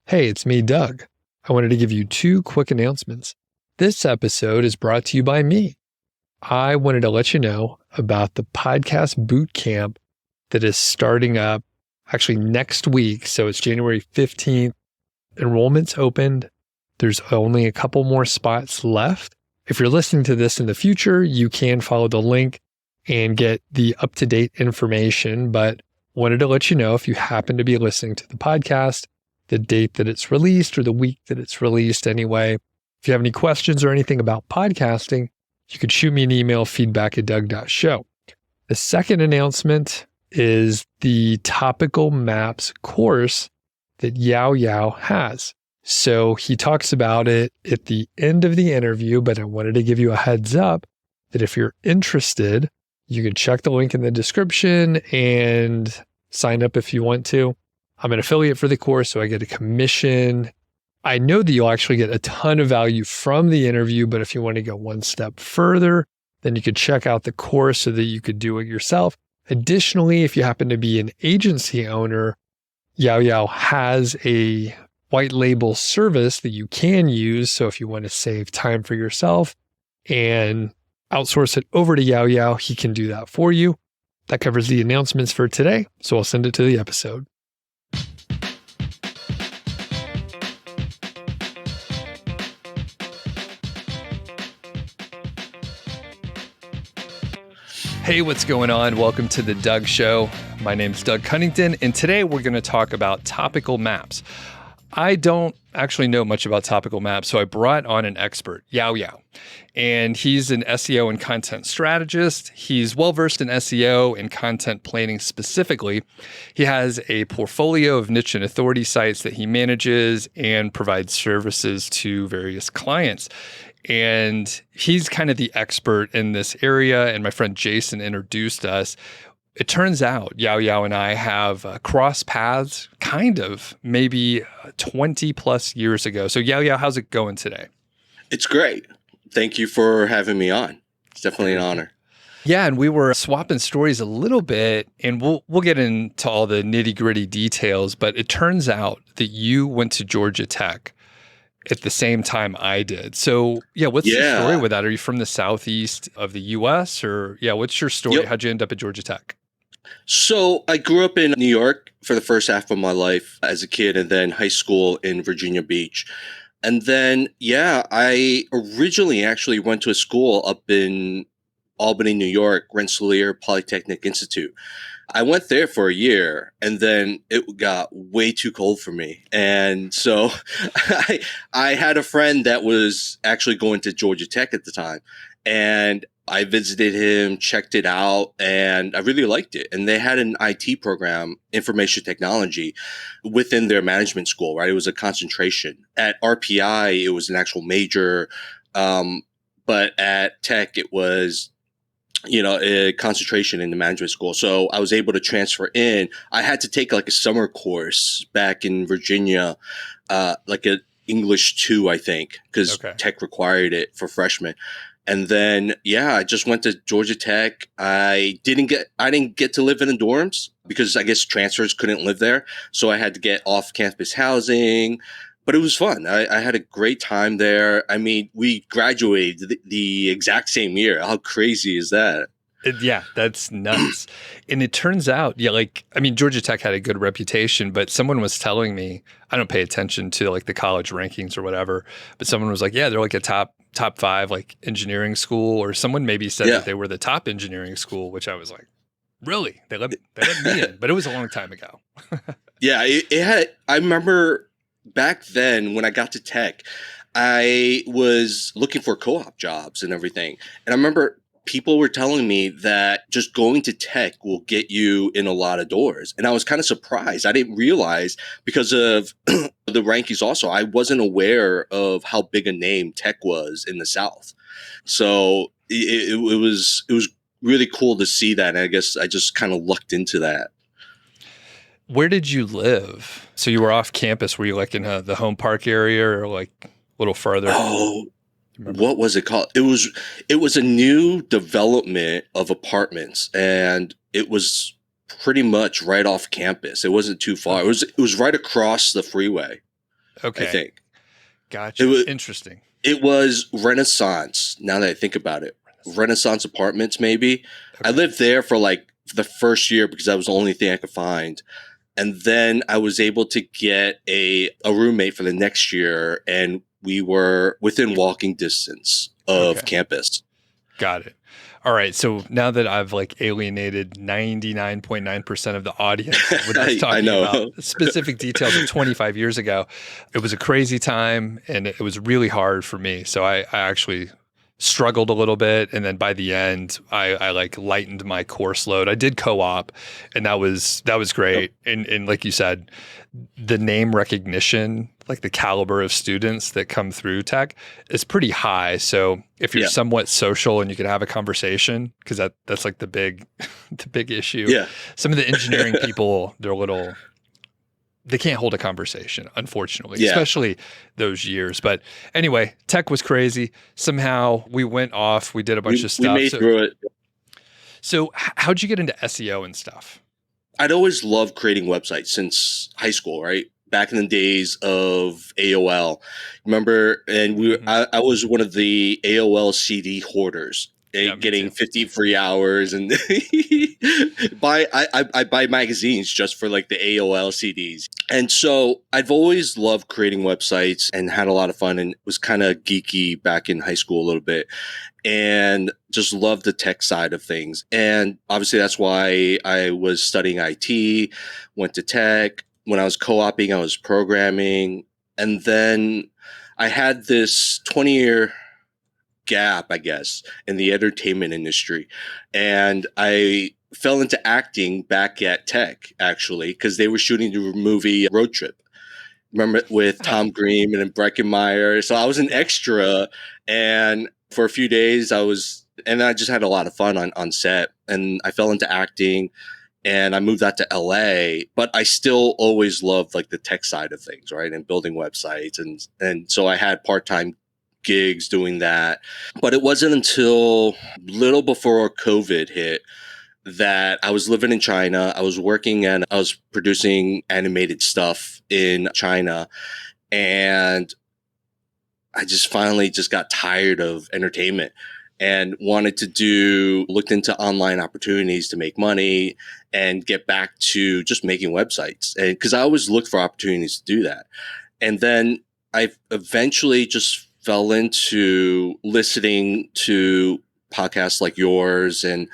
Hey, it's me, Doug. I wanted to give you two quick announcements. This episode is brought to you by me. I wanted to let you know about the podcast boot camp that is starting up actually next week. So it's January 15th. Enrollment's opened. There's only a couple more spots left. If you're listening to this in the future, you can follow the link and get the up-to-date information. But wanted to let you know, if you happen to be listening to the podcast, the date that it's released or the week that it's released anyway. If you have any questions or anything about podcasting, you could shoot me an email, feedback@Doug.Show. The second announcement is the Topical Maps course that Yoyao has. So he talks about it at the end of the interview, but I wanted to give you a heads up that if you're interested, you can check the link in the description and sign up if you want to. I'm an affiliate for the course, so I get a commission. I know that you'll actually get a ton of value from the interview, but if you want to go one step further, then you could check out the course so that you could do it yourself. Additionally, if you happen to be an agency owner, Yoyao has a white label service that you can use. So if you want to save time for yourself and outsource it over to Yoyao, he can do that for you. That covers the announcements for today, so I'll send it to the episode. Hey, what's going on? Welcome to the Doug Show. My name's Doug Cunnington, and today we're going to talk about Topical Maps. I don't actually know much about Topical Maps, so I brought on an expert, Yoyao, and he's an SEO and content strategist. He's well-versed in SEO and content planning specifically. He has a portfolio of niche and authority sites that he manages and provides services to various clients. And he's kind of the expert in this area, and my friend Jason introduced us. It turns out Yoyao and I have crossed paths kind of maybe 20 plus years ago. So Yoyao, how's it going today? It's great. Thank you for having me on. It's definitely an honor. Yeah, and we were swapping stories a little bit, and we'll get into all the nitty-gritty details, but it turns out that you went to Georgia Tech at the same time I did. So what's the story with that? Are you from the southeast of the US, or what's your story? Yep. How'd you end up at Georgia Tech? So I grew up in New York for the first half of my life as a kid, and then high school in Virginia Beach. And then, I originally actually went to a school up in Albany, New York, Rensselaer Polytechnic Institute. I went there for a year, and then it got way too cold for me. And so I had a friend that was actually going to Georgia Tech at the time, and I visited him, checked it out, and I really liked it. And they had an IT program, information technology, within their management school, right? It was a concentration. At RPI, it was an actual major, but at Tech, it was a concentration in the management school. So I was able to transfer in. I had to take like a summer course back in Virginia, like an English 2, I think, because Tech required it for freshmen. And then, I just went to Georgia Tech. I didn't get to live in the dorms because I guess transfers couldn't live there. So I had to get off-campus housing. But it was fun. I had a great time there. I mean, we graduated the exact same year. How crazy is that? Yeah, that's nuts. And it turns out, Georgia Tech had a good reputation, but someone was telling me, I don't pay attention to like the college rankings or whatever, but someone was like, they're like a top 5 like engineering school, or someone maybe said that they were the top engineering school, which I was like, really? They let me in, but it was a long time ago. I remember back then when I got to Tech, I was looking for co-op jobs and everything. And I remember people were telling me that just going to Tech will get you in a lot of doors. And I was kind of surprised. I didn't realize, because of the rankings also, I wasn't aware of how big a name Tech was in the South. So it was really cool to see that. And I guess I just kind of lucked into that. Where did you live? So you were off campus. Were you like in the home park area, or like a little farther? Oh, what was it called? It was a new development of apartments, and it was pretty much right off campus. It wasn't too far. It was right across the freeway. I Okay. think. It Gotcha. was Interesting. it was Renaissance, now that I think about it. Renaissance Apartments, maybe. I Okay. lived there for like the first year because that was the only thing I could find. And then I was able to get a roommate for the next year, and we were within walking distance of Okay. campus. Got it. All right. So now that I've like alienated 99.9% of the audience with us I talking about know. specific details of 25 years ago, it was a crazy time and it was really hard for me. So I actually struggled a little bit. And then by the end, I like lightened my course load. I did co-op and that was Yep. great. And like you said, the name recognition, like the caliber of students that come through tech is pretty high. So if you're Yeah. somewhat social and you can have a conversation, because that's like the big the big issue. Yeah. Some of the engineering people, they can't hold a conversation, unfortunately, Yeah. especially those years. But anyway, tech was crazy. Somehow we went off, we did a bunch of We stuff. made So through it. how'd you get into SEO and stuff? I'd always loved creating websites since high school, right? Back in the days of AOL. Remember, and Mm-hmm. I was one of the AOL CD hoarders, Yeah, me getting too. 50 free hours and I buy magazines just for like the AOL CDs. And so I've always loved creating websites and had a lot of fun and was kind of geeky back in high school a little bit and just love the tech side of things. And obviously, that's why I was studying IT, went to tech. When I was co oping, I was programming. And then I had this 20-year gap, I guess, in the entertainment industry. And I fell into acting back at tech, actually, because they were shooting the movie Road Trip. Remember with Oh, Tom Green and Breckenmeyer. So I was an yeah. extra, and for a few days and I just had a lot of fun on set. And I fell into acting, and I moved out to LA. But I still always loved like the tech side of things, right, and building websites, and so I had part time gigs doing that. But it wasn't until little before COVID hit that I was living in China. I was producing animated stuff in China. And I just finally just got tired of entertainment and looked into online opportunities to make money and get back to just making websites. And because I always looked for opportunities to do that. And then I eventually just fell into listening to podcasts like yours and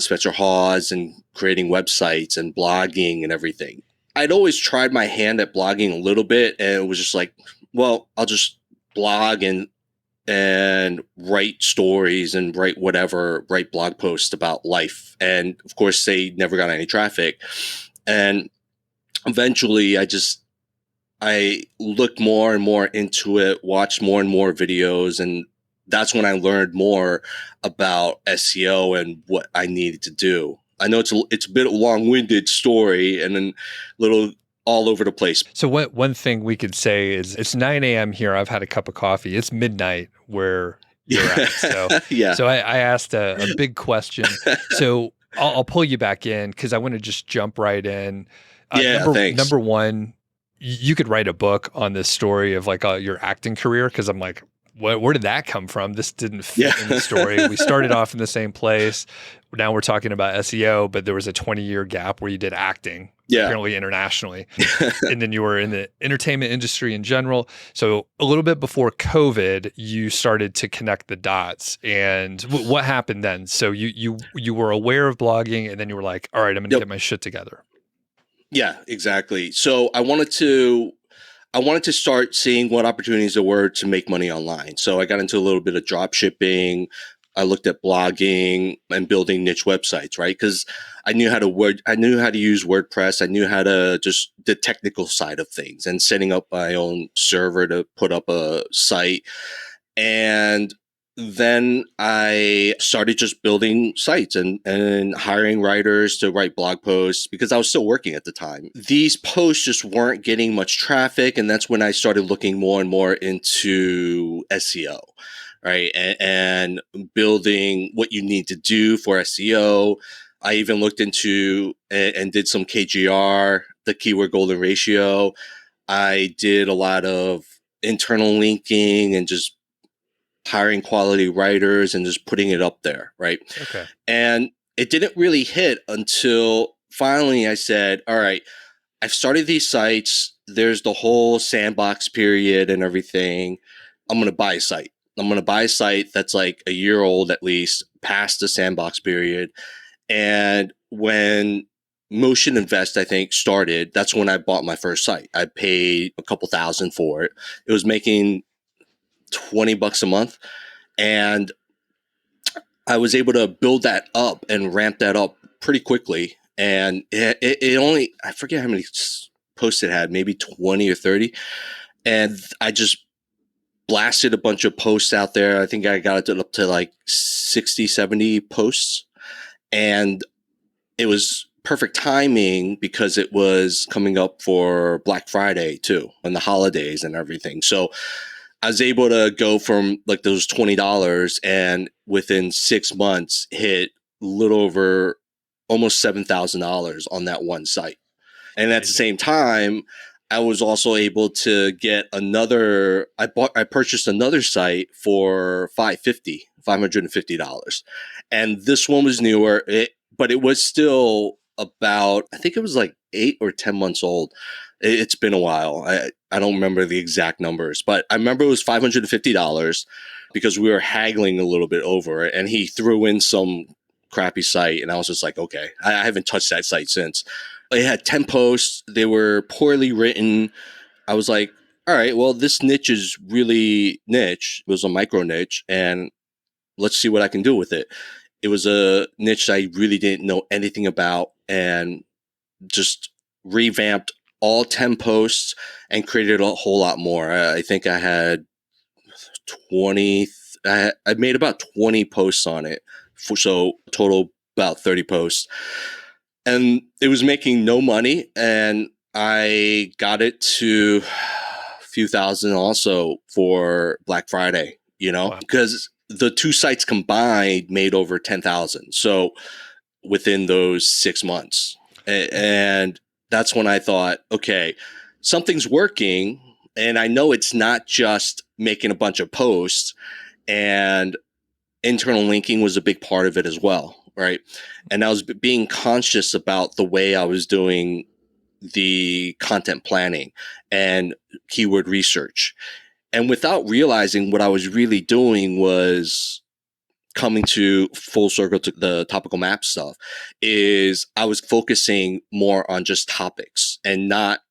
Spencer Hawes and creating websites and blogging and everything. I'd always tried my hand at blogging a little bit, and it was just like, well, I'll just blog and write stories and write blog posts about life. And of course, they never got any traffic. And eventually, I looked more and more into it, watched more and more videos, and that's when I learned more about SEO and what I needed to do. I know it's a bit of a long-winded story and then little all over the place. So what one thing we could say is it's 9 a.m. here. I've had a cup of coffee. It's midnight where you're at. So Yeah. so I asked a big question. So I'll pull you back in because I want to just jump right in. Yeah, thanks. Number one, you could write a book on this story of like your acting career because I'm like, where did that come from? This didn't Yeah. fit in the story. We started off in the same place. Now we're talking about SEO, but there was a 20-year gap where you did acting, Yeah. apparently internationally. And then you were in the entertainment industry in general. So a little bit before COVID, you started to connect the dots. And what happened then? So you were aware of blogging, and then you were like, all right, I'm going to Yep. get my shit together. Yeah, exactly. So I wanted to start seeing what opportunities there were to make money online. So I got into a little bit of drop shipping. I looked at blogging and building niche websites, right? Because I knew I knew how to use WordPress. I knew how to just the technical side of things and setting up my own server to put up a site. And then I started just building sites and hiring writers to write blog posts because I was still working at the time. These posts just weren't getting much traffic. And that's when I started looking more and more into SEO, right? And building what you need to do for SEO. I even looked into and did some KGR, the keyword golden ratio. I did a lot of internal linking and just hiring quality writers and just putting it up there, right? Okay. And it didn't really hit until finally I said, all right, I've started these sites. There's the whole sandbox period and everything. I'm going to buy a site. I'm going to buy a site that's like a year old at least, past the sandbox period. And when Motion Invest, I think, started, that's when I bought my first site. I paid a couple thousand for it. It was making $20 a month. And I was able to build that up and ramp that up pretty quickly. And it only, I forget how many posts it had, maybe 20 or 30. And I just blasted a bunch of posts out there. I think I got it up to like 60, 70 posts. And it was perfect timing because it was coming up for Black Friday too, and the holidays and everything. So I was able to go from like those $20 and within 6 months hit a little over almost $7,000 on that one site. And at the same time, I was also able to get I purchased another site for $550. And this one was newer, but it was still about, I think it was like 8 or 10 months old. It's been a while. I don't remember the exact numbers, but I remember it was $550 because we were haggling a little bit over it. And he threw in some crappy site. And I was just like, okay, I haven't touched that site since. It had 10 posts. They were poorly written. I was like, all right, well, this niche is really niche. It was a micro niche, and let's see what I can do with it. It was a niche I really didn't know anything about, and just revamped all 10 posts and created a whole lot more. I think I had 20, I made about 20 posts on it. So total about 30 posts. And it was making no money. And I got it to a few thousand also for Black Friday, because the two sites combined made over 10,000. So within those 6 months. And that's when I thought, okay, something's working. And I know it's not just making a bunch of posts, and internal linking was a big part of it as well. Right. And I was being conscious about the way I was doing the content planning and keyword research. And without realizing, what I was really doing was coming to full circle to the topical map stuff, is I was focusing more on just topics and not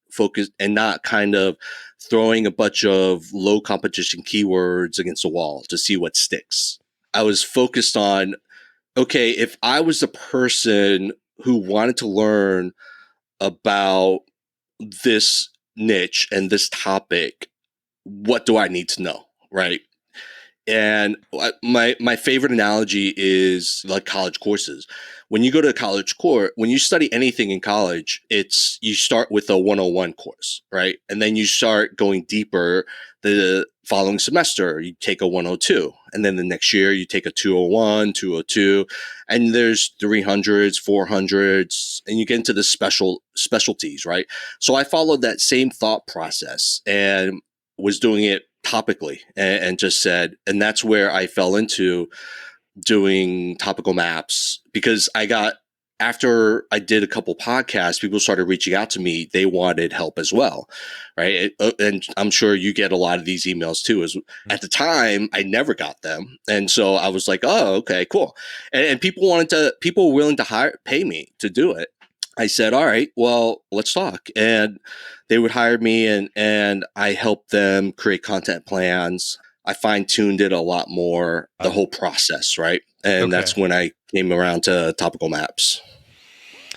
kind of throwing a bunch of low competition keywords against the wall to see what sticks. I was focused on, okay, if I was the person who wanted to learn about this niche and this topic, what do I need to know, right? And my favorite analogy is like college courses. When you go to a college course, when you study anything in college, you start with a 101 course, right? And then you start going deeper the following semester. You take a 102. And then the next year you take a 201, 202. And there's 300s, 400s, and you get into the specialties, right? So I followed that same thought process and was doing it topically, and just said, and that's where I fell into doing topical maps, because after I did a couple podcasts, people started reaching out to me. They wanted help as well, right? And I'm sure you get a lot of these emails too. At the time, I never got them, and so I was like, "Oh, okay, cool." And people were willing to pay me to do it. I said, all right, well, let's talk. And they would hire me, and I helped them create content plans. I fine-tuned it a lot more, the whole process, right? And that's when I came around to Topical Maps.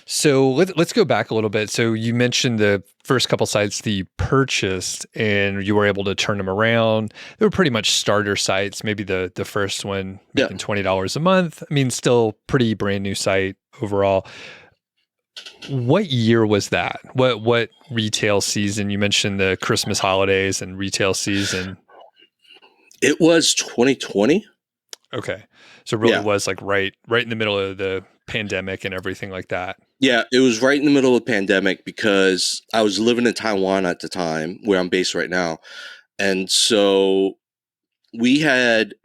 So let's go back a little bit. So you mentioned the first couple sites that you purchased and you were able to turn them around. They were pretty much starter sites. Maybe the first one making $20 a month. I mean, still pretty brand new site overall. What year was that? What retail season? You mentioned the Christmas holidays and retail season. It was 2020. Okay. So it really was like right in the middle of the pandemic and everything like that. Yeah, it was right in the middle of the pandemic because I was living in Taiwan at the time, where I'm based right now. And so we had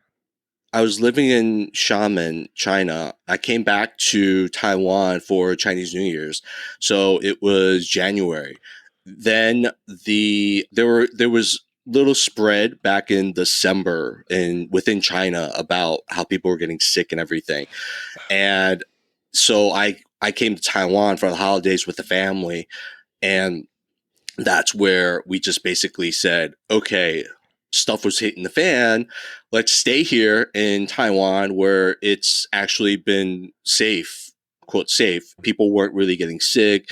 I was living in Xiamen, China. I came back to Taiwan for Chinese New Year's. So it was January. Then there was little spread back in December in within China about how people were getting sick and everything. And so I came to Taiwan for the holidays with the family, and that's where we just basically said, okay, stuff was hitting the fan. Let's stay here in Taiwan where it's actually been safe, quote, safe. People weren't really getting sick.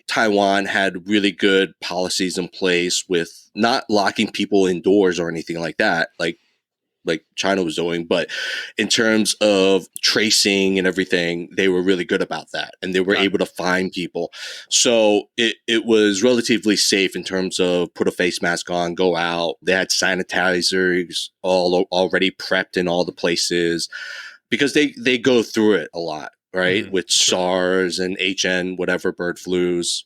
Taiwan had really good policies in place with not locking people indoors or anything like that. Like China was doing, but in terms of tracing and everything, they were really good about that, and they were Got it. able to find people. So it was relatively safe in terms of put a face mask on, go out. They had sanitizers all already prepped in all the places because they go through it a lot, right? With Sure. SARS and HN, whatever bird flus.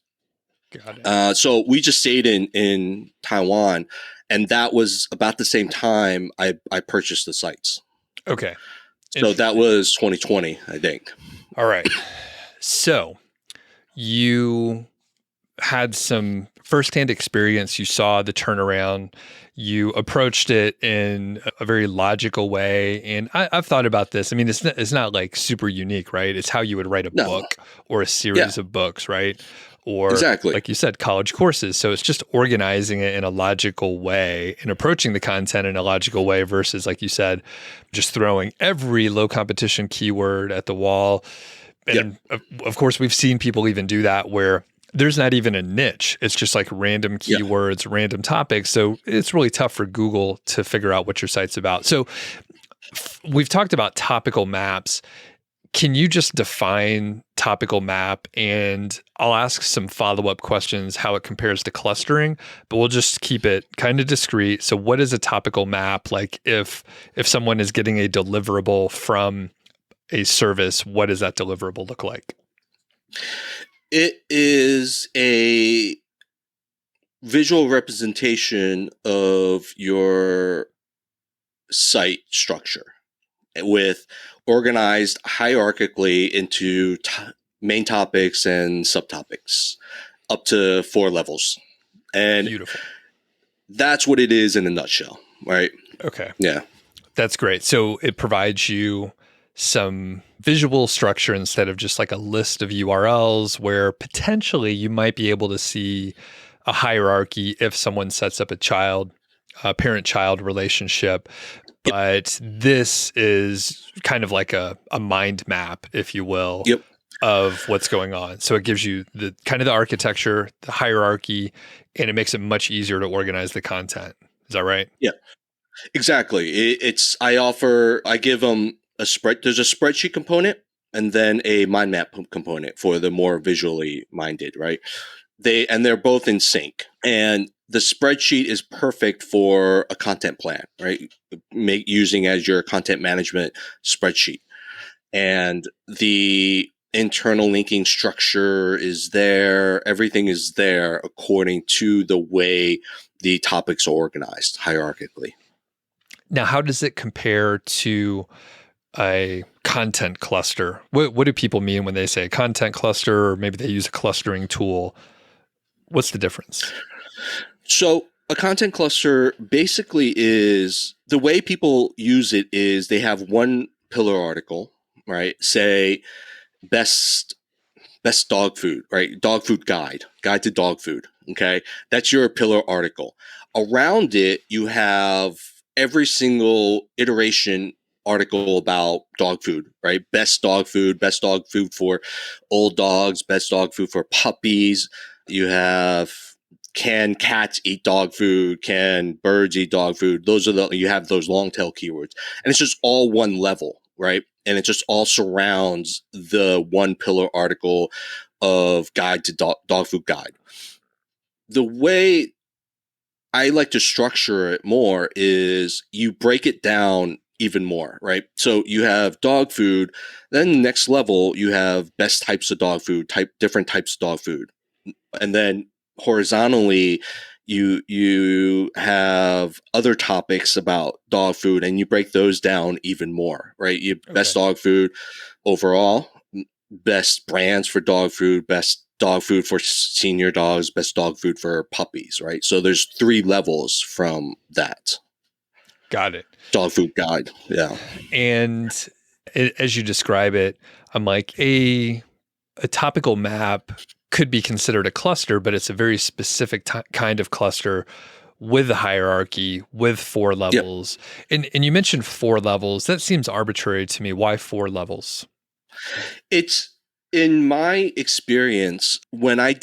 Got it. So we just stayed in Taiwan, and that was about the same time I purchased the sites. Okay. So that Interesting. was 2020, I think. All right. So you had some firsthand experience. You saw the turnaround. You approached it in a very logical way. And I've thought about this. I mean, it's not like super unique, right? It's how you would write a No, book or a yeah, series of books, right? Or exactly. like you said, college courses. So it's just organizing it in a logical way and approaching the content in a logical way versus, like you said, just throwing every low competition keyword at the wall. Yeah, And of course, we've seen people even do that where there's not even a niche. It's just like random yeah. keywords, random topics. So it's really tough for Google to figure out what your site's about. So we've talked about topical maps. Can you just define topical map? And I'll ask some follow-up questions, how it compares to clustering, but we'll just keep it kind of discreet. So what is a topical map? Like if someone is getting a deliverable from a service, what does that deliverable look like? It is a visual representation of your site structure with organized hierarchically into main topics and subtopics up to 4 levels. And Beautiful. that's what it is in a nutshell, right? Okay. Yeah. That's great. So it provides you some visual structure instead of just like a list of URLs where potentially you might be able to see a hierarchy if someone sets up a parent-child relationship. Yep. But this is kind of like a mind map, if you will, Yep. of what's going on. So it gives you the kind of the architecture, the hierarchy, and it makes it much easier to organize the content. Is that right? Yeah. Exactly. I give them there's a spreadsheet component and then a mind map component for the more visually minded, right? They're both in sync. And the spreadsheet is perfect for a content plan, right? Using as your content management spreadsheet. And the internal linking structure is there. Everything is there according to the way the topics are organized hierarchically. Now, how does it compare to a content cluster? What do people mean when they say content cluster, or maybe they use a clustering tool? What's the difference? So a content cluster basically is the way people use it is they have one pillar article, right? Say best dog food, right? Dog food guide to dog food. Okay. That's your pillar article. Around it, you have every single iteration article about dog food, right? Best dog food for old dogs, best dog food for puppies. You have can cats eat dog food? Can birds eat dog food? You have those long tail keywords, and it's just all one level, right? And it just all surrounds the one pillar article of guide to dog food guide. The way I like to structure it more is you break it down even more, right? So you have dog food. Then the next level, you have best types of dog food, different types of dog food. And then horizontally, you have other topics about dog food, and you break those down even more, right? You best dog food overall, best brands for dog food, best dog food for senior dogs, best dog food for puppies, right? So there's 3 levels from that. Got it. Dog food guide. Yeah. And as you describe it, I'm like, a topical map could be considered a cluster, but it's a very specific kind of cluster with a hierarchy, with 4 levels. Yep. And you mentioned 4 levels. That seems arbitrary to me. Why 4 levels? It's, in my experience, when I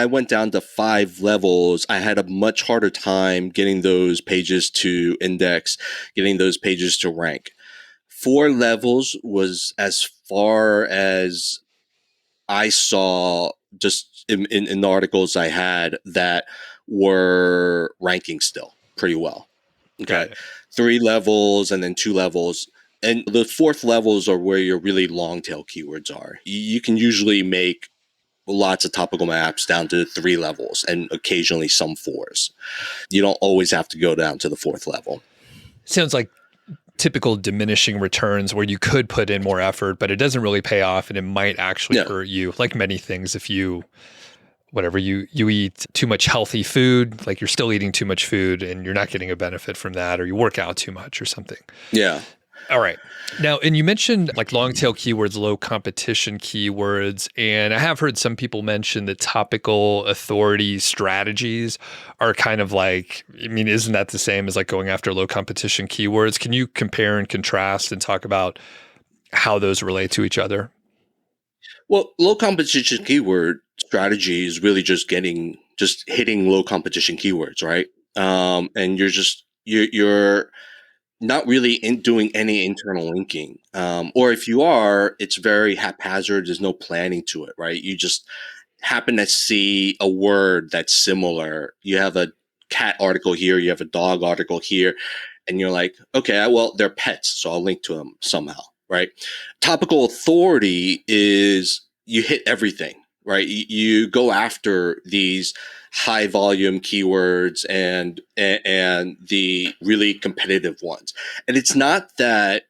went down to 5 levels, I had a much harder time getting those pages to index, getting those pages to rank. 4 levels was as far as I saw, just in the articles I had, that were ranking still pretty well. Okay. 3 levels and then 2 levels. And the 4th levels are where your really long tail keywords are. You can usually make lots of topical maps down to 3 levels and occasionally some 4s. You don't always have to go down to the 4th level. Sounds like typical diminishing returns where you could put in more effort, but it doesn't really pay off, and it might actually hurt you, like many things. If you eat too much healthy food, like you're still eating too much food and you're not getting a benefit from that, or you work out too much or something. Yeah. All right. Now, and you mentioned like long tail keywords, low competition keywords, and I have heard some people mention that topical authority strategies are kind of like, I mean, isn't that the same as like going after low competition keywords? Can you compare and contrast and talk about how those relate to each other? Well, low competition keyword strategy is really just hitting low competition keywords, right? And you're not really doing any internal linking. Or if you are, it's very haphazard. There's no planning to it, right? You just happen to see a word that's similar. You have a cat article here, you have a dog article here, and you're like, okay, well, they're pets, so I'll link to them somehow, right? Topical authority is you hit everything, right? You go after these high volume keywords and the really competitive ones. And it's not that,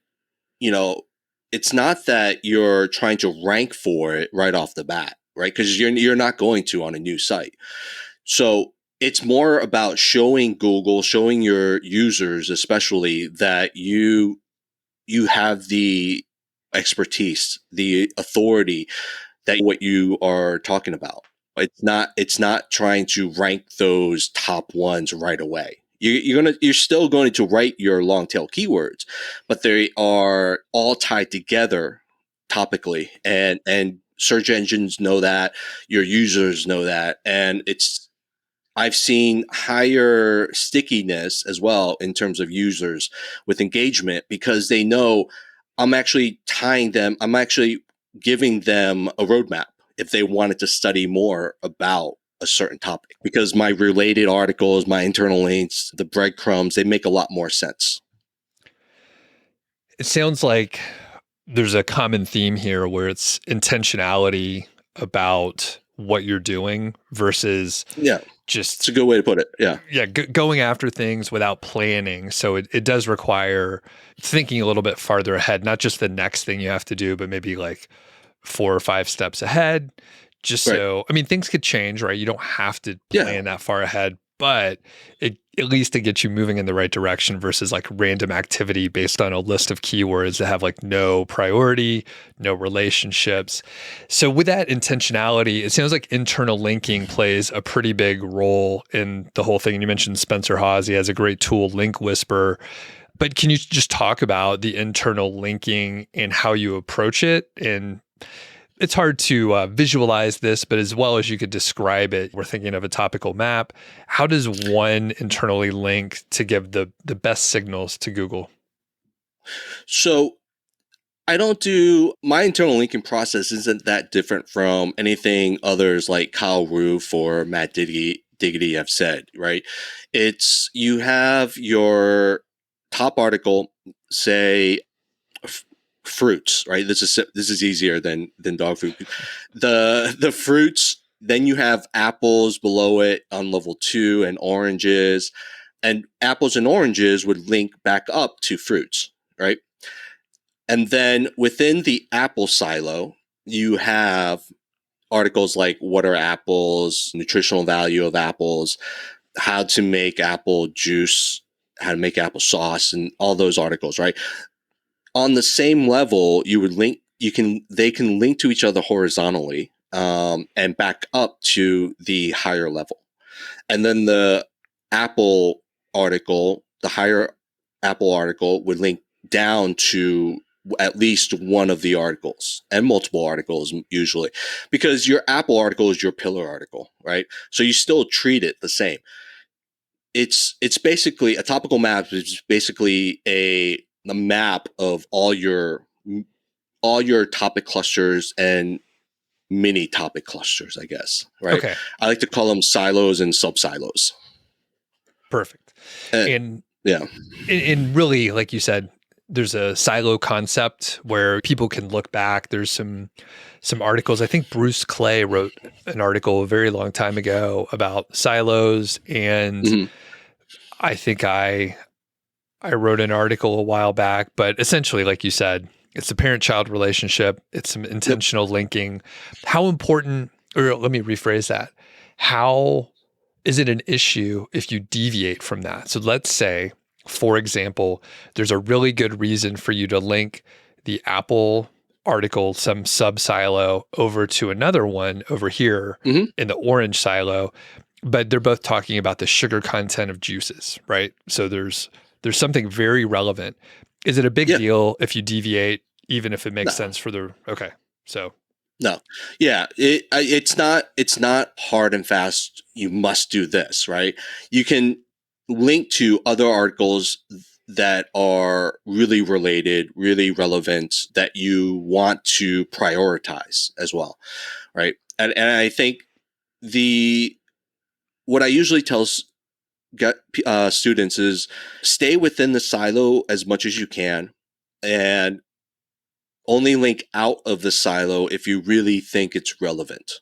it's not that you're trying to rank for it right off the bat, right? Because you're not going to on a new site. So it's more about showing Google, showing your users especially, that you have the expertise, the authority, that what you are talking about. It's not trying to rank those top ones right away. You're still going to write your long tail keywords, but they are all tied together topically, and search engines know that, your users know that, and I've seen higher stickiness as well in terms of users with engagement, because they know I'm actually giving them a roadmap if they wanted to study more about a certain topic, because my related articles, my internal links, the breadcrumbs, they make a lot more sense. It sounds like there's a common theme here where it's intentionality about what you're doing versus just, it's a good way to put it. Going after things without planning. So it does require thinking a little bit farther ahead, not just the next thing you have to do, but maybe like 4 or 5 steps ahead. So, I mean, things could change, right? You don't have to plan that far ahead, but at least it gets you moving in the right direction versus like random activity based on a list of keywords that have like no priority, no relationships. So with that intentionality, it sounds like internal linking plays a pretty big role in the whole thing. And you mentioned Spencer Haas, he has a great tool, Link Whisper. But can you just talk about the internal linking and how you approach it? And it's hard to visualize this, but as well as you could describe it, we're thinking of a topical map. How does one internally link to give the best signals to Google? So my internal linking process isn't that different from anything others like Kyle Roof or Matt Diggity have said, right? It's, you have your top article, say fruits, right? This is easier than dog food. The fruits, then you have apples below it on level 2 and oranges, and apples and oranges would link back up to fruits, right? And then within the apple silo, you have articles like what are apples, nutritional value of apples, how to make apple juice, how to make apple sauce, and all those articles, right? On the same level, they can link to each other horizontally, and back up to the higher level. And then the higher Apple article would link down to at least one of the articles, and multiple articles usually, because your Apple article is your pillar article, right? So you still treat it the same. It's basically a topical map is basically a map of all your topic clusters and mini topic clusters, I guess, right? Okay. I like to call them silos and sub-silos. Perfect. And yeah. And really, like you said, there's a silo concept where people can look back. There's some articles. I think Bruce Clay wrote an article a very long time ago about silos, and I think I wrote an article a while back. But essentially, like you said, it's a parent-child relationship. It's some intentional linking. How important, or let me rephrase that. How is it an issue if you deviate from that? So let's say, for example, there's a really good reason for you to link the Apple article, some sub-silo, over to another one over here in the orange silo, but they're both talking about the sugar content of juices, right? So there's something very relevant. Is it a big deal if you deviate, even if it makes sense for the, okay, so. No. Yeah. It's not hard and fast. You must do this, right? You can link to other articles that are really related, really relevant, that you want to prioritize as well, right? And I think what I usually tell students is stay within the silo as much as you can, and only link out of the silo if you really think it's relevant.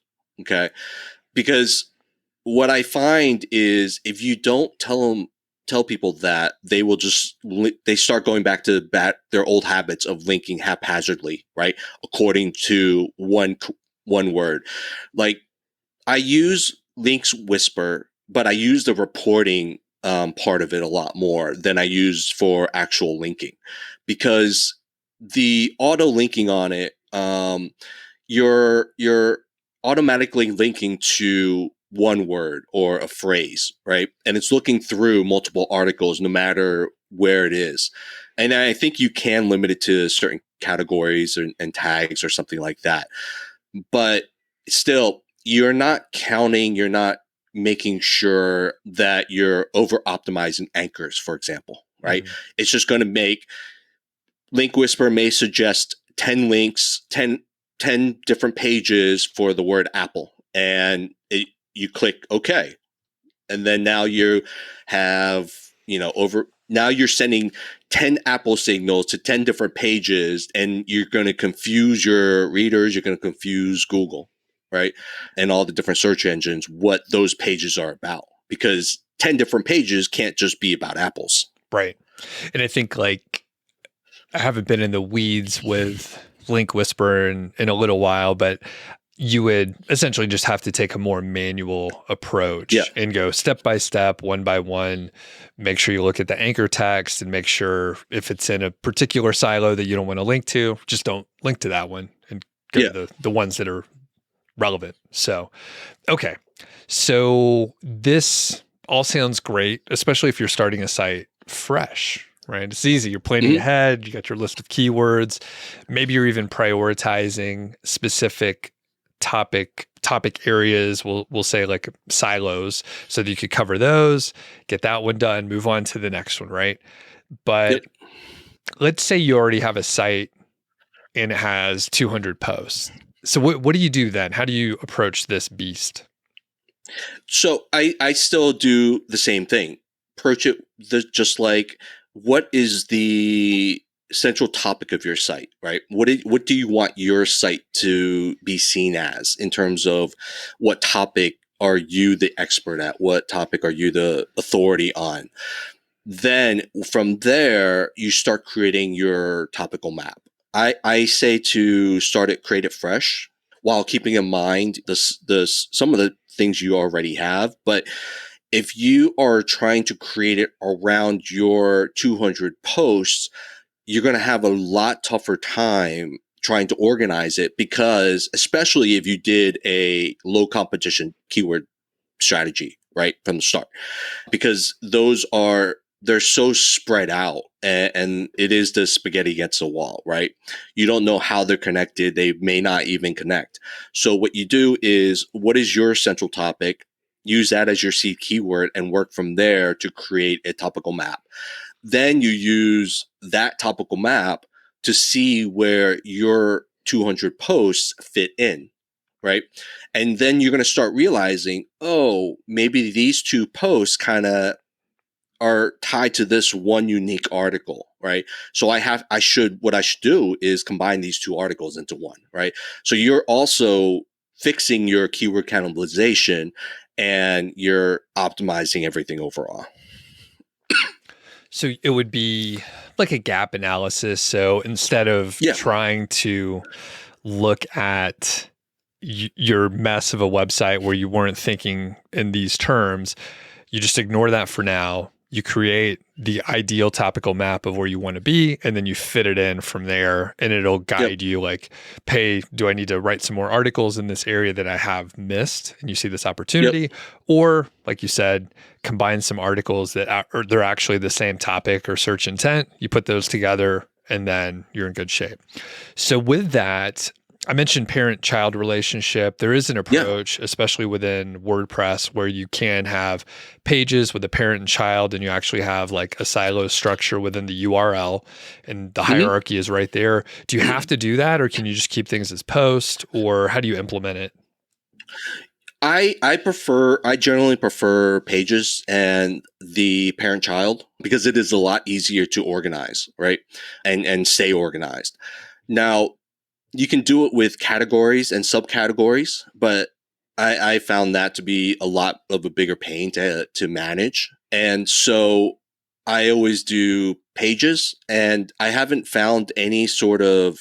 Okay. Because what I find is if you don't tell people that, they will they start going back to their old habits of linking haphazardly, right? According to one word. Like, I use Links Whisper, but I use the reporting part of it a lot more than I use for actual linking, because the auto linking on it, you're automatically linking to one word or a phrase, right? And it's looking through multiple articles no matter where it is. And I think you can limit it to certain categories and tags or something like that. But still, you're not making sure that you're over optimizing anchors, for example, right? It's just going to make Link Whisper may suggest 10 links, 10 different pages for the word Apple, and you click OK. And then now you have, now you're sending 10 Apple signals to 10 different pages, and you're going to confuse your readers. You're going to confuse Google, right? And all the different search engines, what those pages are about, because 10 different pages can't just be about apples. Right. And I think, like, I haven't been in the weeds with Link Whisper in a little while, but you would essentially just have to take a more manual approach and go step by step, one by one, make sure you look at the anchor text and make sure if it's in a particular silo that you don't want to link to, just don't link to that one and go to the ones that are relevant. So, okay. So this all sounds great, especially if you're starting a site fresh. Right. It's easy. You're planning ahead. You got your list of keywords. Maybe you're even prioritizing specific topic areas. We'll say like silos, so that you could cover those, get that one done, move on to the next one. Right. But let's say you already have a site and it has 200 posts. So what do you do then? How do you approach this beast? So I still do the same thing. Approach it just like what is the central topic of your site, right? What do you want your site to be seen as in terms of what topic are you the expert at? What topic are you the authority on? Then from there, you start creating your topical map. I say to start it, create it fresh while keeping in mind some of the things you already have. But if you are trying to create it around your 200 posts, you're going to have a lot tougher time trying to organize it, because especially if you did a low competition keyword strategy right from the start, because they're so spread out, and it is the spaghetti against the wall, right? You don't know how they're connected. They may not even connect. So what you do is, what is your central topic? Use that as your seed keyword and work from there to create a topical map. Then you use that topical map to see where your 200 posts fit in, right? And then you're going to start realizing, oh, maybe these two posts kind of are tied to this one unique article, right? So what I should do is combine these two articles into one, right? So you're also fixing your keyword cannibalization, and you're optimizing everything overall. So it would be like a gap analysis. So instead of trying to look at your mess of a website where you weren't thinking in these terms, you just ignore that for now. You create the ideal topical map of where you want to be, and then you fit it in from there, and it'll guide you like, hey, do I need to write some more articles in this area that I have missed? And you see this opportunity, or like you said, combine some articles that they're actually the same topic or search intent. You put those together, and then you're in good shape. So with that, I mentioned parent-child relationship. There is an approach, especially within WordPress, where you can have pages with a parent and child, and you actually have like a silo structure within the URL, and the hierarchy is right there. Do you have to do that, or can you just keep things as post, or how do you implement it? I generally prefer pages and the parent-child, because it is a lot easier to organize, right? And stay organized. Now, you can do it with categories and subcategories, but I found that to be a lot of a bigger pain to manage. And so I always do pages, and I haven't found any sort of,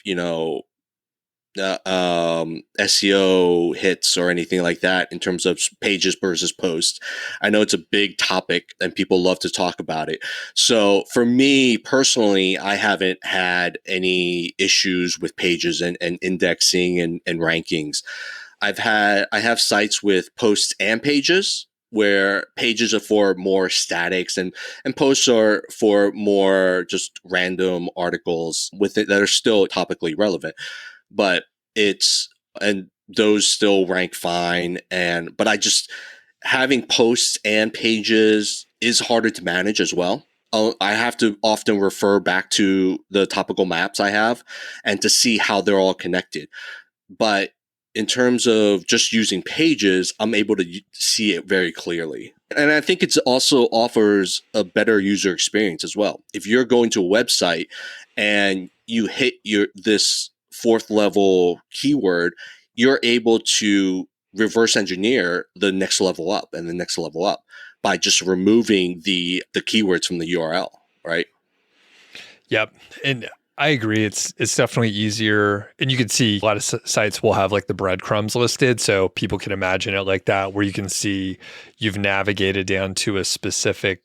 SEO hits or anything like that in terms of pages versus posts. I know it's a big topic and people love to talk about it. So for me personally, I haven't had any issues with pages and indexing and rankings. I have sites with posts and pages, where pages are for more statics, and posts are for more just random articles with it that are still topically relevant. But and those still rank fine. But having posts and pages is harder to manage as well. I have to often refer back to the topical maps I have and to see how they're all connected. But in terms of just using pages, I'm able to see it very clearly. And I think it also offers a better user experience as well. If you're going to a website and you hit this fourth level keyword, you're able to reverse engineer the next level up and the next level up by just removing the keywords from the URL, right? Yep. And I agree. It's definitely easier. And you can see a lot of sites will have like the breadcrumbs listed. So people can imagine it like that, where you can see you've navigated down to a specific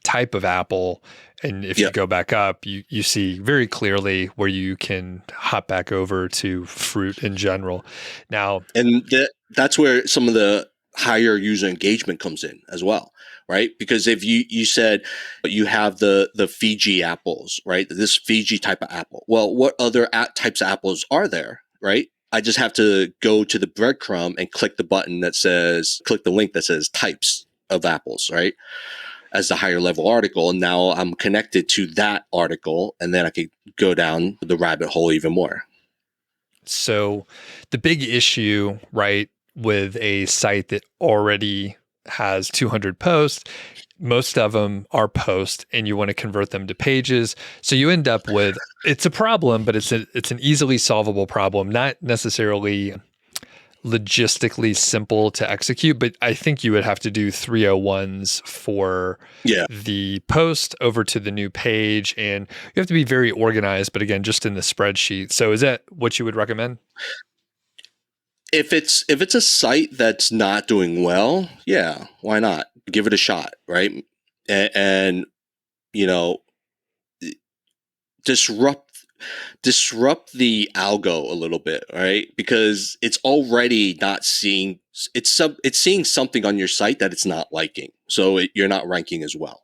type of apple. And if you go back up, you see very clearly where you can hop back over to fruit in general. Now, and that's where some of the higher user engagement comes in as well, right? Because if you said you have the Fiji apples, right? This Fiji type of apple. Well, what other types of apples are there, right? I just have to go to the breadcrumb and click the link that says types of apples, right? As the higher level article. And now I'm connected to that article, and then I could go down the rabbit hole even more. So the big issue, right, with a site that already has 200 posts, most of them are posts and you want to convert them to pages. So you end up with, it's a problem, but it's an easily solvable problem, not necessarily logistically simple to execute, but I think you would have to do 301s for Yeah. the post over to the new page, and you have to be very organized, but again, just in the spreadsheet. So is that what you would recommend? If it's a site that's not doing well, yeah, why not? Give it a shot, right? And you know, disrupt the algo a little bit, right? Because it's already not seeing it's seeing something on your site that it's not liking, so you're not ranking as well.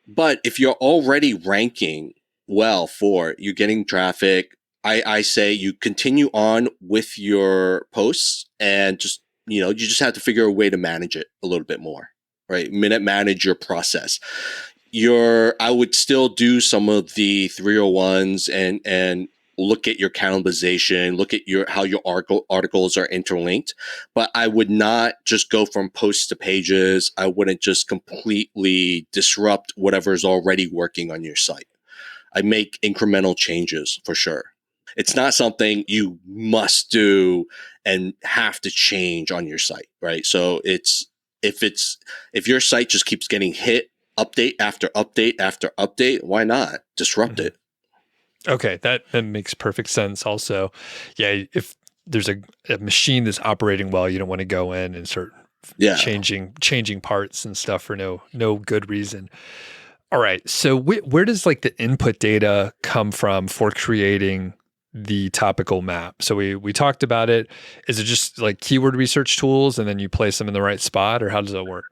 But if you're already ranking well for it, you're getting traffic, I say you continue on with your posts and just you just have to figure a way to manage it a little bit more, right? Manage your process. I would still do some of the 301s and look at your cannibalization, look at how your articles are interlinked, but I would not just go from posts to pages. I wouldn't just completely disrupt whatever's already working on your site. I make incremental changes for sure. It's not something you must do and have to change on your site, right? So if your site just keeps getting hit update after update after update, why not disrupt it? Okay, that makes perfect sense. Also, yeah, if there's a machine that's operating well, you don't want to go in and start Yeah. changing parts and stuff for no good reason. All right, so where does like the input data come from for creating the topical map? So we talked about it. Is it just like keyword research tools, and then you place them in the right spot, or how does that work?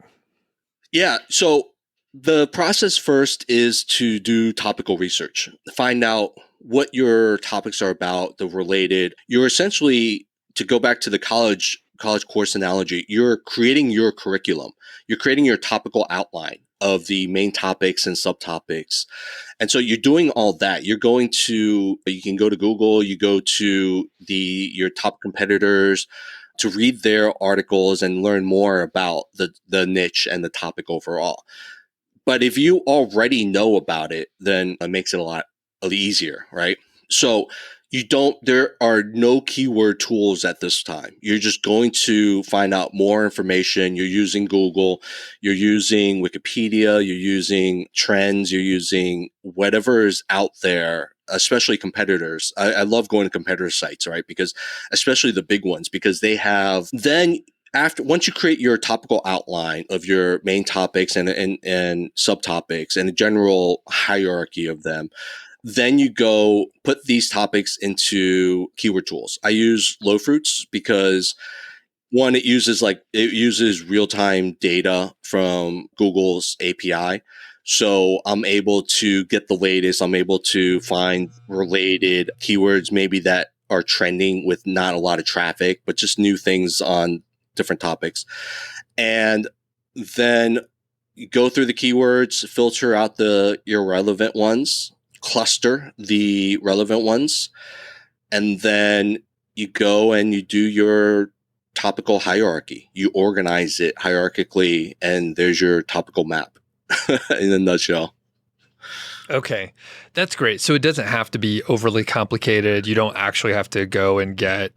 Yeah. So the process first is to do topical research, find out what your topics are about, the related. You're essentially, to go back to the college course analogy, you're creating your curriculum. You're creating your topical outline of the main topics and subtopics. And so you're doing all that. You can go to Google, you go to your top competitors to read their articles and learn more about the niche and the topic overall. But if you already know about it, then it makes it a lot easier, right? So there are no keyword tools at this time. You're just going to find out more information. You're using Google, you're using Wikipedia, you're using trends, you're using whatever is out there, especially competitors. I love going to competitor sites, right? Because especially the big ones, because they have then once you create your topical outline of your main topics and subtopics and a general hierarchy of them, then you go put these topics into keyword tools. I use Lowfruits because one, it uses real-time data from Google's API. So I'm able to get the latest. I'm able to find related keywords, maybe that are trending with not a lot of traffic, but just new things on different topics. And then you go through the keywords, filter out the irrelevant ones, cluster the relevant ones, and then you go and you do your topical hierarchy. You organize it hierarchically, and there's your topical map in a nutshell. Okay, that's great. So it doesn't have to be overly complicated. You don't actually have to go and get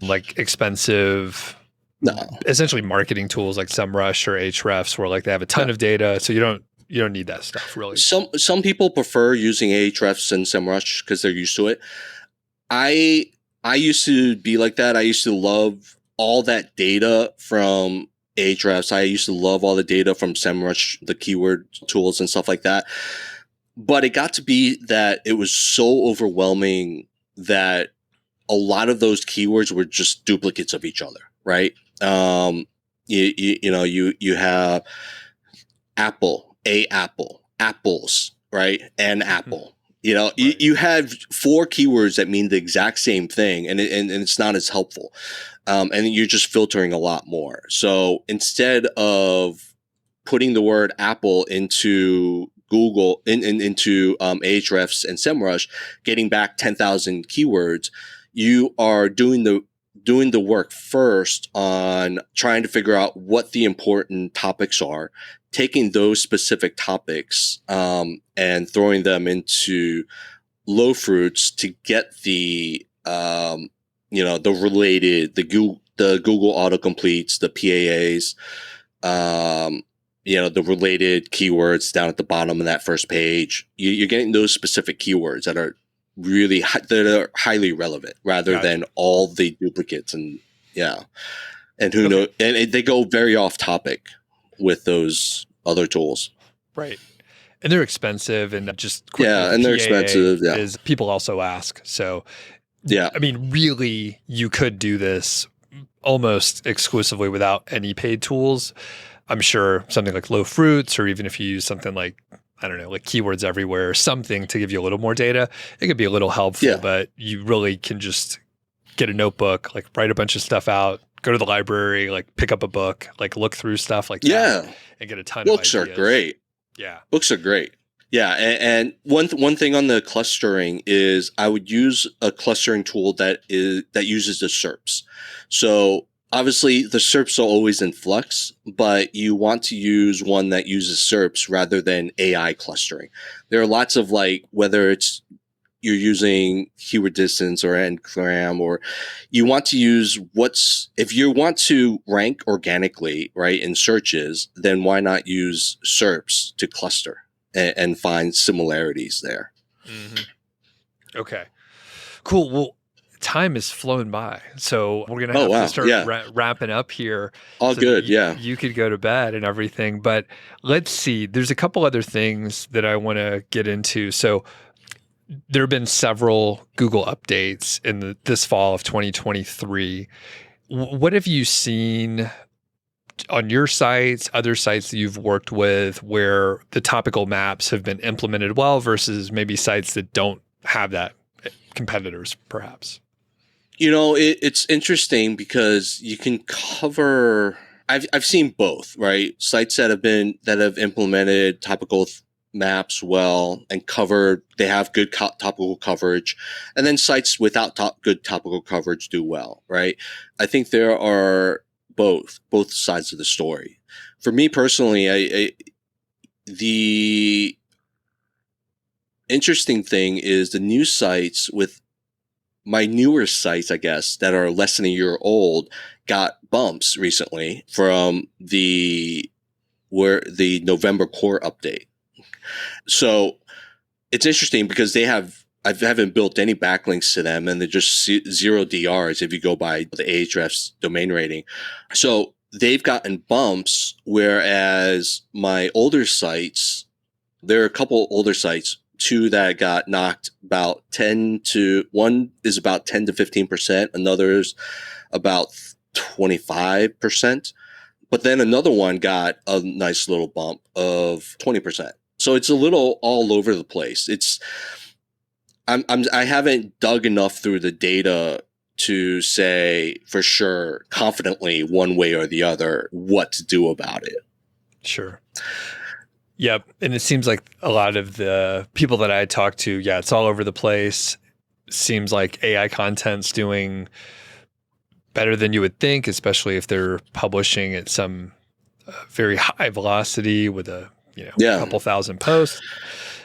like expensive, No. essentially marketing tools like SEMrush or Ahrefs, where like they have a ton of data. So you don't need that stuff really. Some people prefer using Ahrefs and SEMrush because they're used to it. I used to be like that. I used to love all that data from Ahrefs. I used to love all the data from SEMrush, the keyword tools and stuff like that. But it got to be that it was so overwhelming that a lot of those keywords were just duplicates of each other, right? You have apple, apples, right? And apple. Right. You have 4 keywords that mean the exact same thing, and it's not as helpful. And you're just filtering a lot more. So instead of putting the word apple into Google, into Ahrefs and SEMrush, getting back 10,000 keywords, you are doing doing the work first on trying to figure out what the important topics are, taking those specific topics and throwing them into low fruits to get the the related the Google autocompletes, the PAAs, the related keywords down at the bottom of that first page. You're getting those specific keywords that are highly relevant rather than all the duplicates and who knows, and they go very off topic with those other tools. Right. And they're expensive, and just quickly, and they're expensive. Yeah. Is people also ask. So, yeah, I mean, really, you could do this almost exclusively without any paid tools. I'm sure something like Low Fruits, or even if you use something like, I don't know, like Keywords Everywhere, something to give you a little more data, it could be a little helpful, but you really can just get a notebook, like write a bunch of stuff out, go to the library, like pick up a book, like look through stuff like that, and get a ton of ideas. Books are great. Yeah. Books are great. Yeah. And one thing on the clustering is I would use a clustering tool that uses the SERPs. So obviously the SERPs are always in flux, but you want to use one that uses SERPs rather than AI clustering. There are lots of, like, whether it's you're using keyword distance or n-gram, or you want to use if you want to rank organically, right, in searches, then why not use SERPs to cluster and find similarities there? Mm-hmm. Okay, cool. Well, time has flown by, so we're going to have to start wrapping up here. All so good, you could go to bed and everything, but let's see. There's a couple other things that I want to get into. So there have been several Google updates in this fall of 2023. What have you seen on your sites, other sites that you've worked with, where the topical maps have been implemented well versus maybe sites that don't have that, competitors perhaps? It's interesting because you can cover. I've seen both, right? Sites that have implemented topical maps well and covered, they have good topical coverage, and then sites without good topical coverage do well, right? I think there are both sides of the story. For me personally, the interesting thing is the new sites, with my newer sites, I guess, that are less than a year old, got bumps recently from the November core update. So it's interesting because I haven't built any backlinks to them, and they're just 0 DRs if you go by the Ahrefs domain rating. So they've gotten bumps, whereas my older sites, there are a couple older sites, two that got knocked about one is about 10 to 15%, another's about 25%. But then another one got a nice little bump of 20%. So it's a little all over the place. I haven't dug enough through the data to say for sure, confidently, one way or the other, what to do about it. Sure. Yep. And it seems like a lot of the people that I talk to, it's all over the place. Seems like AI content's doing better than you would think, especially if they're publishing at some very high velocity with a couple thousand posts,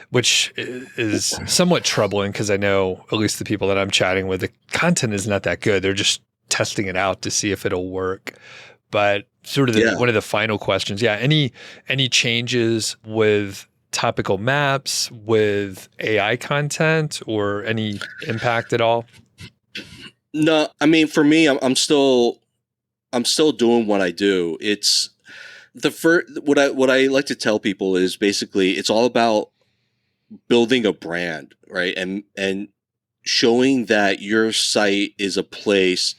which is somewhat troubling because I know, at least the people that I'm chatting with, the content is not that good. They're just testing it out to see if it'll work. But sort of one of the final questions, any changes with topical maps, with AI content, or any impact at all? No, I mean, for me, I'm still doing what I do. It's what I like to tell people is basically it's all about building a brand, right? And showing that your site is a place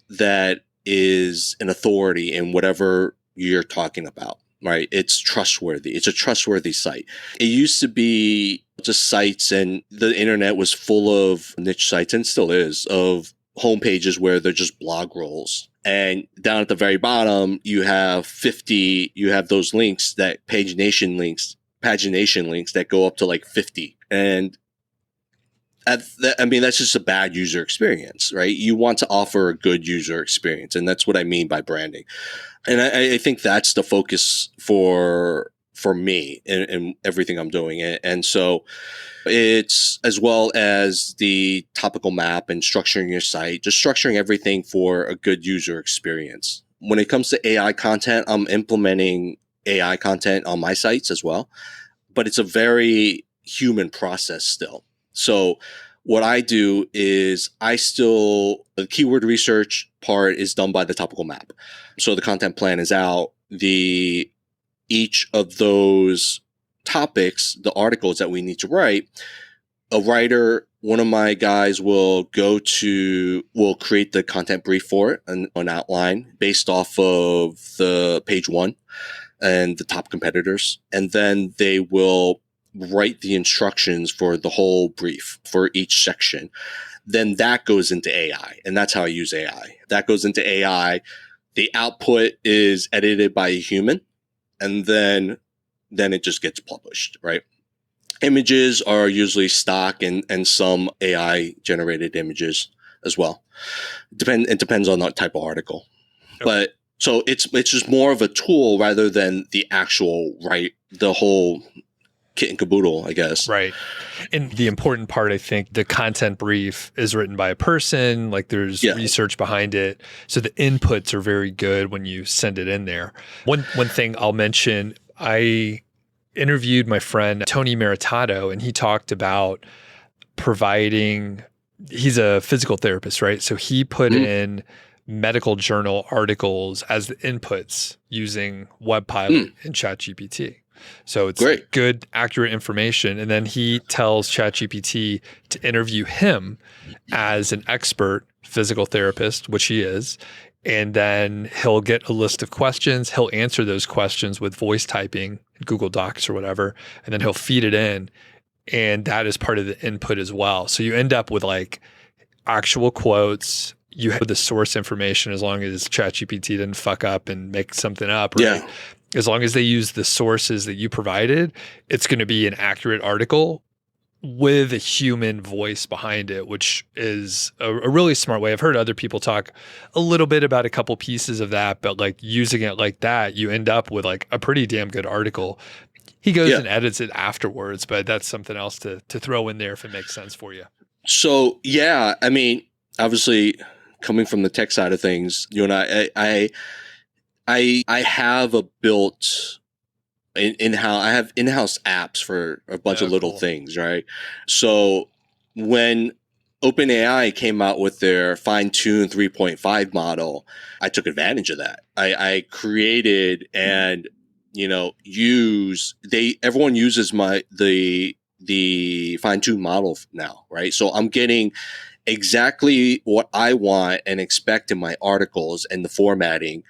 that is an authority in whatever you're talking about, right? It's trustworthy. It's a trustworthy site. It used to be just sites, and the internet was full of niche sites, and still is, of homepages where they're just blog rolls. And down at the very bottom, you have those links, that pagination links that go up to like 50. And I mean, that's just a bad user experience, right? You want to offer a good user experience, and that's what I mean by branding. And I think that's the focus for me in everything I'm doing. And so it's, as well as the topical map and structuring your site, just structuring everything for a good user experience. When it comes to AI content, I'm implementing AI content on my sites as well, but it's a very human process still. So what I do is the keyword research part is done by the topical map. So the content plan is out. Each of those topics, the articles that we need to write, a writer, one of my guys will create the content brief for it, an outline based off of the page one and the top competitors. And then they will write the instructions for the whole brief for each section. Then that goes into AI. And that's how I use AI. That goes into AI. The output is edited by a human, and then it just gets published, right? Images are usually stock and some AI generated images as well. It depends on that type of article. Okay. But so it's just more of a tool rather than the actual, right, the whole kit and caboodle, I guess. Right. And the important part, I think, the content brief is written by a person, like there's research behind it. So the inputs are very good when you send it in there. One thing I'll mention, I interviewed my friend Tony Maritato, and he talked about he's a physical therapist, right? So he put in medical journal articles as the inputs using WebPilot and ChatGPT. So it's good, accurate information. And then he tells ChatGPT to interview him as an expert physical therapist, which he is. And then he'll get a list of questions. He'll answer those questions with voice typing, Google Docs or whatever, and then he'll feed it in. And that is part of the input as well. So you end up with like actual quotes. You have the source information, as long as ChatGPT didn't fuck up and make something up, right? Yeah. As long as they use the sources that you provided, it's going to be an accurate article with a human voice behind it, which is a really smart way. I've heard other people talk a little bit about a couple pieces of that, but like using it like that, you end up with like a pretty damn good article. He goes and edits it afterwards, but that's something else to throw in there if it makes sense for you. So, yeah, I mean, obviously coming from the tech side of things, you and I have built I have in-house apps for a bunch of little things, right? So when OpenAI came out with their fine-tuned 3.5 model, I took advantage of that. I created and everyone uses the fine-tuned model now, right? So I'm getting exactly what I want and expect in my articles and the formatting,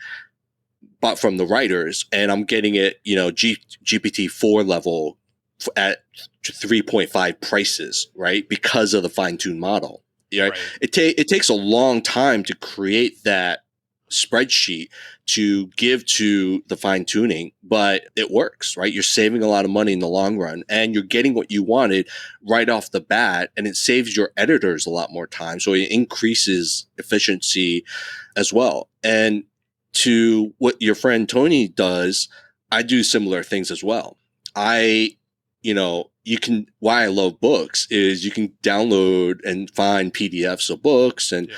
but from the writers, and I'm getting it, GPT-4 level at 3.5 prices, right? Because of the fine-tuned model. Right? It takes a long time to create that spreadsheet to give to the fine-tuning, but it works, right? You're saving a lot of money in the long run, and you're getting what you wanted right off the bat, and it saves your editors a lot more time. So it increases efficiency as well. And to what your friend Tony does, I do similar things as well. Why I love books is you can download and find PDFs of books and,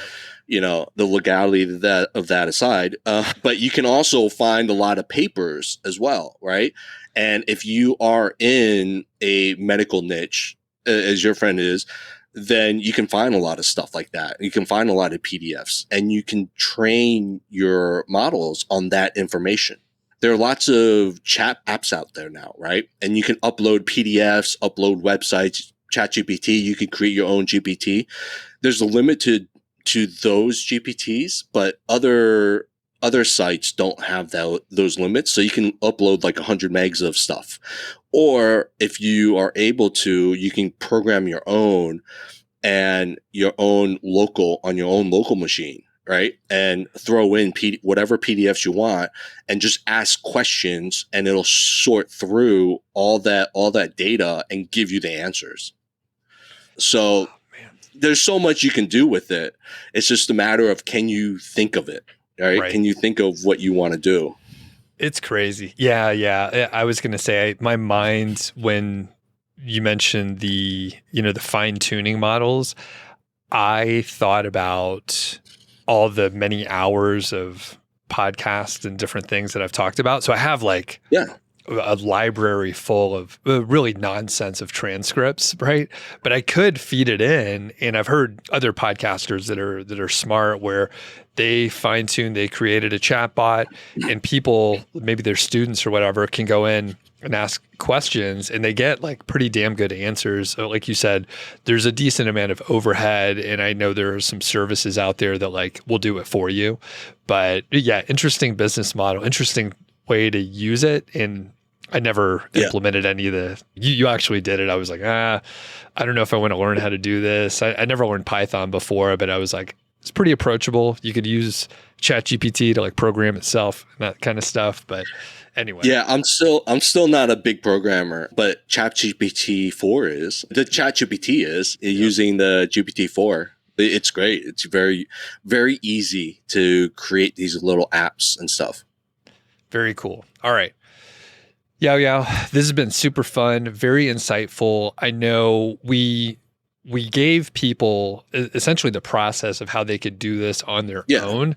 the legality of that aside. But you can also find a lot of papers as well, right? And if you are in a medical niche, as your friend is, then you can find a lot of stuff like that. You can find a lot of PDFs, and you can train your models on that information. There are lots of chat apps out there now, right? And you can upload PDFs, upload websites, ChatGPT. You can create your own GPT. There's a limit to those GPTs, but other sites don't have those limits. So you can upload like 100 megs of stuff. Or if you are able to, you can program your own and your own local machine, right? And throw in whatever PDFs you want and just ask questions, and it'll sort through all that data and give you the answers. So there's so much you can do with it. It's just a matter of, can you think of it, right? Can you think of what you want to do? It's crazy. Yeah. I was going to say my mind, when you mentioned the fine tuning models, I thought about all the many hours of podcasts and different things that I've talked about. So I have like a library full of really nonsense of transcripts, right? But I could feed it in, and I've heard other podcasters that are smart where they fine tune, they created a chat bot, and people, maybe their students or whatever, can go in and ask questions, and they get like pretty damn good answers. So like you said, there's a decent amount of overhead, and I know there are some services out there that like will do it for you. But yeah, interesting business model, interesting way to use it. And I never implemented any of the, you actually did it. I was like, I don't know if I want to learn how to do this. I never learned Python before, but I was like, it's pretty approachable. You could use ChatGPT to like program itself and that kind of stuff. But anyway. Yeah, I'm still not a big programmer, but ChatGPT is using the GPT-4. It's great. It's very, very easy to create these little apps and stuff. Very cool. All right. Yoyao, this has been super fun, very insightful. I know we gave people essentially the process of how they could do this on their own,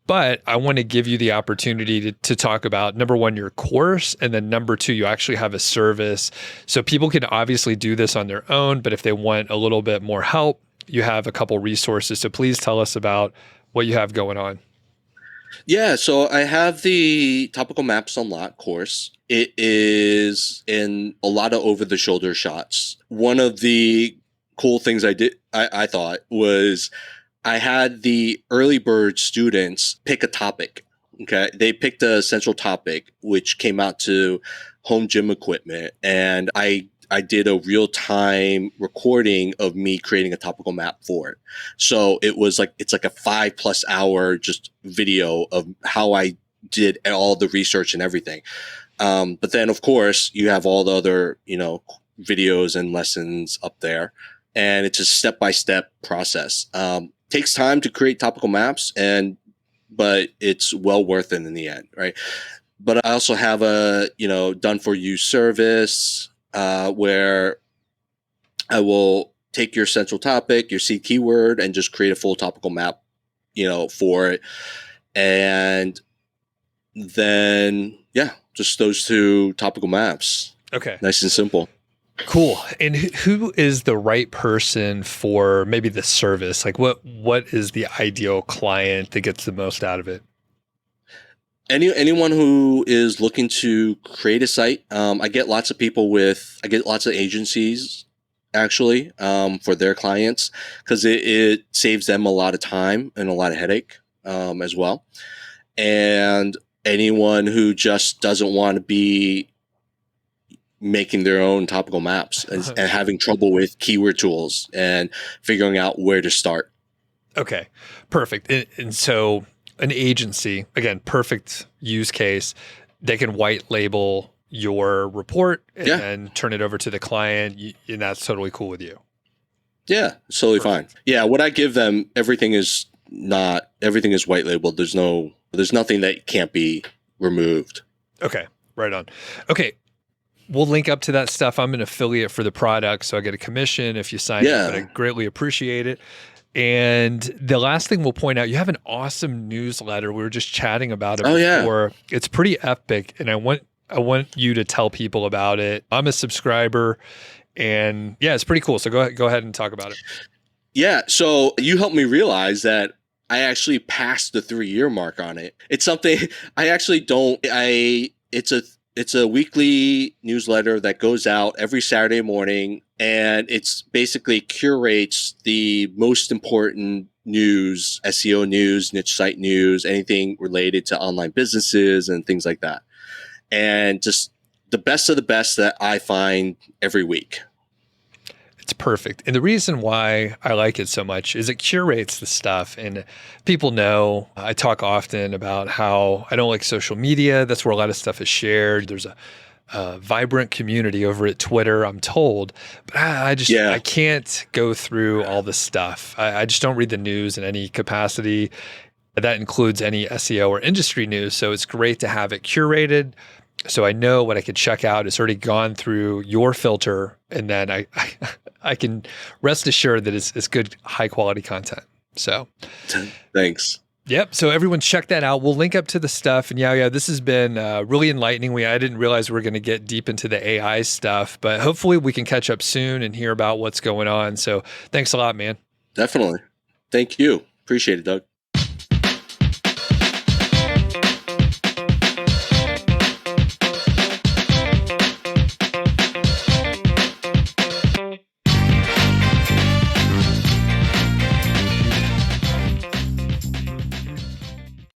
but I want to give you the opportunity to talk about, number one, your course, and then number two, you actually have a service. So people can obviously do this on their own, but if they want a little bit more help, you have a couple resources. So please tell us about what you have going on. Yeah, so I have the Topical Maps Unlocked course. It is in a lot of over-the-shoulder shots. One of the cool things I thought was I had the early bird students pick a topic. Okay, they picked a central topic, which came out to home gym equipment, and I did a real-time recording of me creating a topical map for it. So it's like a 5+ hour just video of how I did all the research and everything. But then of course you have all the other, videos and lessons up there, and it's a step-by-step process. Takes time to create topical maps, but it's well worth it in the end, right? But I also have a, done for you service, where I will take your central topic, your seed keyword, and just create a full topical map, for it. And then, just those two topical maps. Okay. Nice and simple. Cool. And who is the right person for maybe the service? Like what is the ideal client that gets the most out of it? Anyone who is looking to create a site. I get lots of agencies actually, for their clients, because it saves them a lot of time and a lot of headache, as well. And anyone who just doesn't want to be making their own topical maps and having trouble with keyword tools and figuring out where to start. Okay, perfect. And so an agency, again, perfect use case, they can white label your report and then turn it over to the client, and that's totally cool with you. Yeah, it's totally fine. Yeah, what I give them, everything is white labeled. There's nothing that can't be removed. Okay, right on. Okay, we'll link up to that stuff. I'm an affiliate for the product, so I get a commission if you sign up, but I greatly appreciate it. And the last thing we'll point out, you have an awesome newsletter. We were just chatting about it before. It's pretty epic, and I want you to tell people about it. I'm a subscriber, and it's pretty cool. So go ahead and talk about it. Yeah, so you helped me realize that I actually passed the 3-year mark on it. It's something I actually don't. It's a weekly newsletter that goes out every Saturday morning, and it's basically curates the most important news, SEO news, niche site news, anything related to online businesses and things like that. And just the best of the best that I find every week. It's perfect. And the reason why I like it so much is it curates the stuff. And people know I talk often about how I don't like social media. That's where a lot of stuff is shared. There's a vibrant community over at Twitter, I'm told. But I can't go through all the stuff. I just don't read the news in any capacity. That includes any SEO or industry news. So it's great to have it curated. So I know what I could check out. It's already gone through your filter. And then I can rest assured that it's good, high quality content. So thanks. Yep. So everyone check that out. We'll link up to the stuff. And yeah, this has been really enlightening. I didn't realize we were going to get deep into the AI stuff, but hopefully we can catch up soon and hear about what's going on. So thanks a lot, man. Definitely. Thank you. Appreciate it, Doug.